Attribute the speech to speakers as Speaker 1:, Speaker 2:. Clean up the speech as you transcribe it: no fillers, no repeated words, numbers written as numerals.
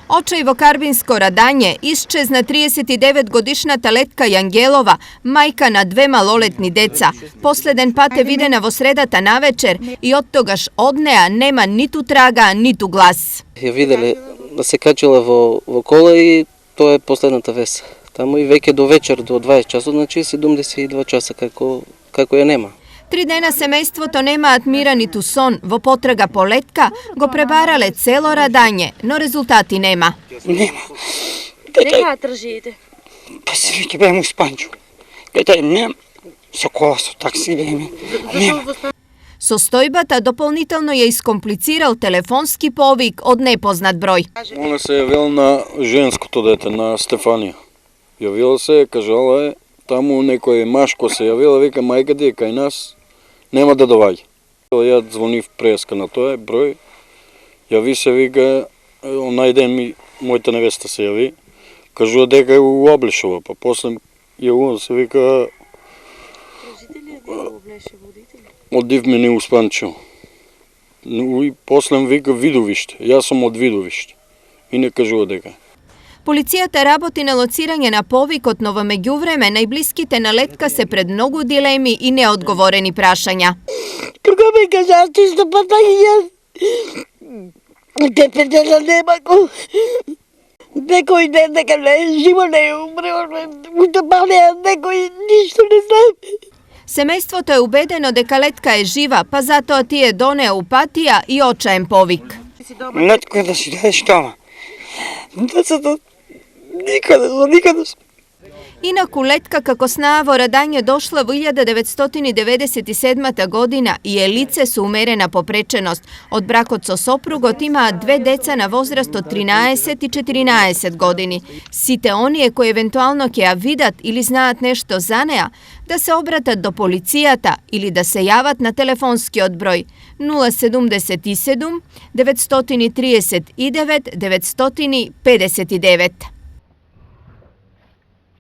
Speaker 1: Očajvo Karbinsko radanje iščezna 39-godišnata Letka Jangelova, majka na dve maloletni deca. Posleden pate videna vo sredata navečer i od togaš odneja nema nitu traga, nitu glas.
Speaker 2: Je videli da se kačila vo kola i to je posledната vest. Tamo i veke do večer, do 20 časov, znači 72 časa kako je nema.
Speaker 1: 3 dena semejstvo to nema admira nitu son, vo potraga po Letka go prebarale celo radanje, no rezultati nema.
Speaker 3: Nema.
Speaker 4: Neka držite?
Speaker 3: Pa svi bemo u Spanču. Kada nema, sa kosu, tak si bemo. Nema.
Speaker 1: Sostojbata doполнително je iskompliciral telefonski povik od nepoznat broj.
Speaker 5: Ona se javila na ženskото dete, na Стефанија. Javila se, kažala je, tamo некој машко се јавила, вика мајка ти е кај нас, нема да доваѓа. Ја звонив преска на тој број, јави се, вика, онај ден ми мојата невеста се јави, кажува дека е у Облешова, па после јавува се, вика, одив мене у Спанчо. И после вика Видовиште, јас сум од Видовиште. И не кажува дека.
Speaker 1: Полицијата работи на лоцирање на повик од но во меѓувреме најблиските на Летка се пред многу дилеми и неодговорени прашања.
Speaker 4: Кога ме кажа чисто патање, те петела нема ко... Некој ден дека не е живо, не е умрел, утопалија, некој ништо не знам.
Speaker 1: Семејството е убедено дека Летка е жива, па затоа тие донеа апатија и очаен повик.
Speaker 3: Летко да си дадеш дома. Децата никаде.
Speaker 1: Инаку Летка како снаа во радање дошла во 1997 година и е лице со умерена попреченост. Од бракот со сопругот имаат 2 деца на возраст од 13 и 14 години. Сите оние кои евентуално ќе ја видат или знаат нешто за неа, да се обратат до полицијата или да се јават на телефонскиот број 077 939 959.